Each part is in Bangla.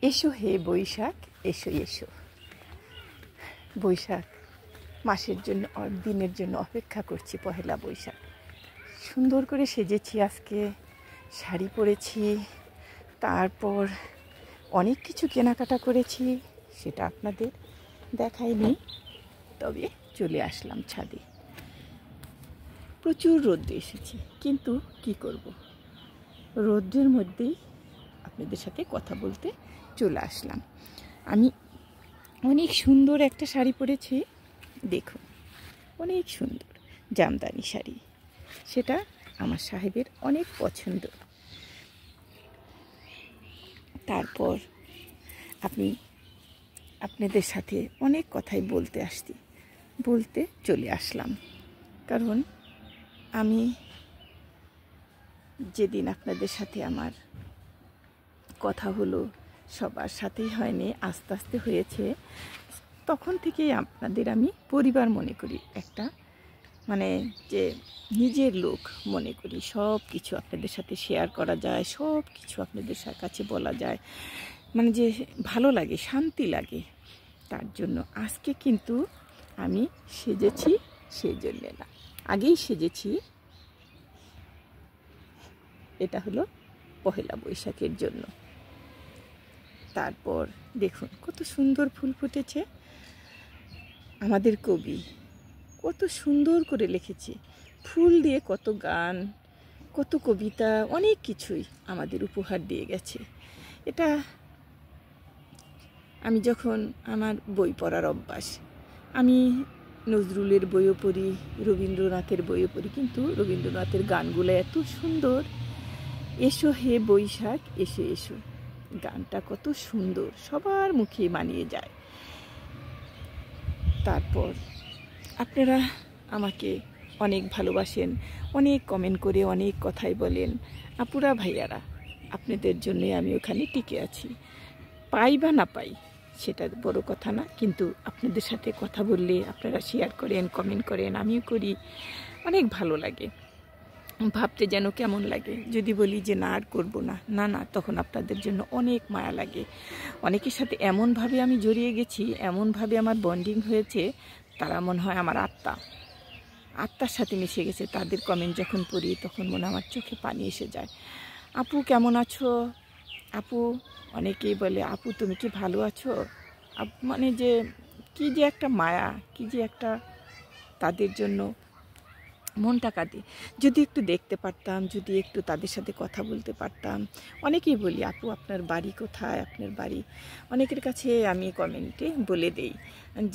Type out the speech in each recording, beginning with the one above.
এসো হে বৈশাখ, এসো এসো। বৈশাখ মাসের জন্য, দিনের জন্য অপেক্ষা করছি। পহেলা বৈশাখ সুন্দর করে সেজেছি, আজকে শাড়ি পরেছি, তারপর অনেক কিছু কেনাকাটা করেছি, সেটা আপনাদের দেখাইনি। তবে চলে আসলাম ছাদে। প্রচুর রোদ্র এসেছে, কিন্তু কি করব, রোদ্রের মধ্যেই আপনাদের সাথে কথা বলতে চলে আসলাম। আমি অনেক সুন্দর একটা শাড়ি পরেছি, দেখুন, অনেক সুন্দর জামদানি শাড়ি। সেটা আমার সাহেবের অনেক পছন্দ। তারপর আপনাদের সাথে অনেক কথাই বলতে চলে আসলাম। কারণ আমি যেদিন আপনাদের সাথে আমার কথা হলো, সবার সাথেই হয়নি, আস্তে আস্তে হয়েছে। তখন থেকেই আপনাদের আমি পরিবার মনে করি, একটা যে নিজের লোক মনে করি। সব কিছু আপনাদের সাথে শেয়ার করা যায়, সব কিছু আপনাদের কাছে বলা যায়, যে ভালো লাগে, শান্তি লাগে। তার জন্য আজকে কিন্তু আমি সেজেছি, সেই জন্যে না, আগেই সেজেছি। এটা হলো পহেলা বৈশাখের জন্য। তারপর দেখুন কত সুন্দর ফুল ফুটেছে। আমাদের কবি কত সুন্দর করে লিখেছে, ফুল দিয়ে কত গান, কত কবিতা, অনেক কিছুই আমাদের উপহার দিয়ে গেছে। এটা আমি যখন, আমার বই পড়ার অভ্যাস, আমি নজরুলের বইও পড়ি, রবীন্দ্রনাথের বইও পড়ি, কিন্তু রবীন্দ্রনাথের গানগুলো এত সুন্দর। এসো হে বৈশাখ, এসো এসো, গানটা কত সুন্দর, সবার মুখে মানিয়ে যায়। তারপর আপনারা আমাকে অনেক ভালোবাসেন, অনেক কমেন্ট করে অনেক কথাই বলেন। আপুরা ভাইয়ারা, আপনাদের জন্যে আমি ওখানে টিকে আছি। পাই বা না পাই সেটা বড় কথা না, কিন্তু আপনাদের সাথে কথা বললে আপনারা শেয়ার করেন, কমেন্ট করেন, আমিও করি, অনেক ভালো লাগে। ভাবতে যেন কেমন লাগে যদি বলি যে না আর করবো না, না না, তখন আপনাদের জন্য অনেক মায়া লাগে। অনেকের সাথে এমনভাবে আমি জড়িয়ে গেছি, এমনভাবে আমার বন্ডিং হয়েছে, তারা মনে হয় আমার আত্মার সাথে মিশে গেছে। তাদের কমেন্ট যখন পড়ি তখন মনে আমার চোখে পানি এসে যায়। আপু কেমন আছো? আপু, অনেকেই বলে আপু তুমি কি ভালো আছো? যে কি যে একটা মায়া, কি যে একটা, তাদের জন্য মনটা কাঁদে। যদি একটু দেখতে পারতাম, যদি একটু তাদের সাথে কথা বলতে পারতাম। অনেকেই বলি আপু আপনার বাড়ি কোথায়, আপনার বাড়ি। অনেকের কাছে আমি কমেন্টে বলে দেই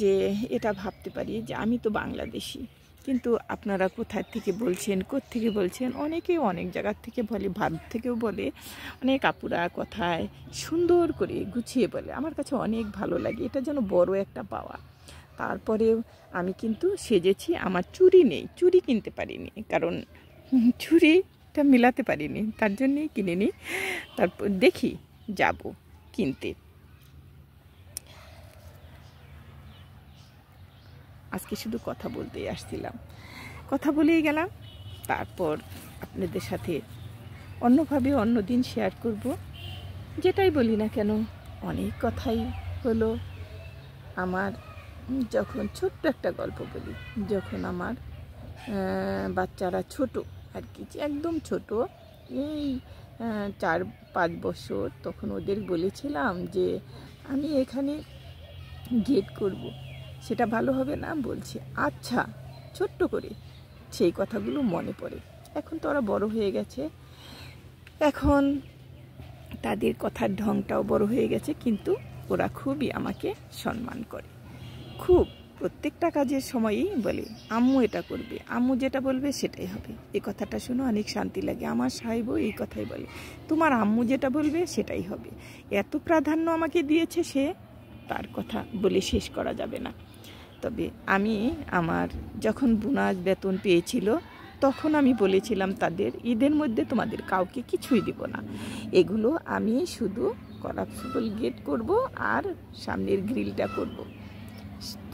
যে এটা ভাবতে পারি যে আমি তো বাংলাদেশি, কিন্তু আপনারা কোথায় থেকে বলছেন, কোত্থেকে বলছেন। অনেকেই অনেক জায়গার থেকে বলে, ভারত থেকেও বলে। অনেক আপুরা কথায় সুন্দর করে গুছিয়ে বলে, আমার কাছে অনেক ভালো লাগে। এটা যেন বড় একটা পাওয়া। তারপরেও আমি কিন্তু সেজেছি। আমার চুড়ি নেই, চুড়ি কিনতে পারিনি, কারণ চুড়িটা মিলাতে পারিনি, তার জন্যেই কিনিনি। তারপর দেখি যাব কিনতে। আজকে শুধু কথা বলতেই আসছিলাম, কথা বলেই গেলাম। তারপর আপনাদের সাথে অন্যভাবে অন্য দিন শেয়ার করব। যেটাই বলি না কেন, অনেক কথাই হলো। আমার যখন ছোট্ট একটা গল্প বলি, যখন আমার বাচ্চারা ছোট আর কি, একদম ছোট, এই 4-5 বছর, তখন ওদের বলেছিলাম যে আমি এখানে গেট করব, সেটা ভালো হবে না? বলছে আচ্ছা, ছোট্ট করে সেই কথাগুলো মনে পড়ে। এখন তো ওরা বড় হয়ে গেছে, এখন তাদের কথার ঢংটাও বড় হয়ে গেছে, কিন্তু ওরা খুবই আমাকে সম্মান করে, খুব। প্রত্যেকটা কাজের সময়ই বলে আম্মু এটা করবে, আম্মু যেটা বলবে সেটাই হবে। এই কথাটা শুনে অনেক শান্তি লাগে। আমার সাহেবও এই কথাই বলে, তোমার আম্মু যেটা বলবে সেটাই হবে। এত প্রাধান্য আমাকে দিয়েছে সে, তার কথা বলে শেষ করা যাবে না। তবে আমি আমার যখন বোনাস বেতন পেয়েছিল, তখন আমি বলেছিলাম তাদের, ঈদের মধ্যে তোমাদের কাউকে কিছুই দিব না, এগুলো আমি শুধু কলাপসিবল গেট করব আর সামনের গ্রিলটা করব।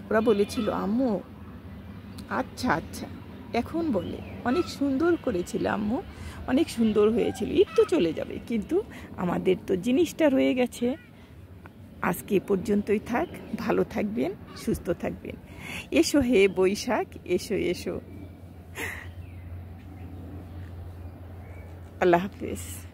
ওরা বলেছিল আম্মু আচ্ছা আচ্ছা। এখন বলে অনেক সুন্দর করেছিল আম্মু, অনেক সুন্দর হয়েছিল, ঈদ তো চলে যাবে, কিন্তু আমাদের তো জিনিসটা রয়ে গেছে। আজকে এ পর্যন্তই থাক। ভালো থাকবেন, সুস্থ থাকবেন। এসো হে বৈশাখ, এসো এসো। আল্লাহ হাফেজ।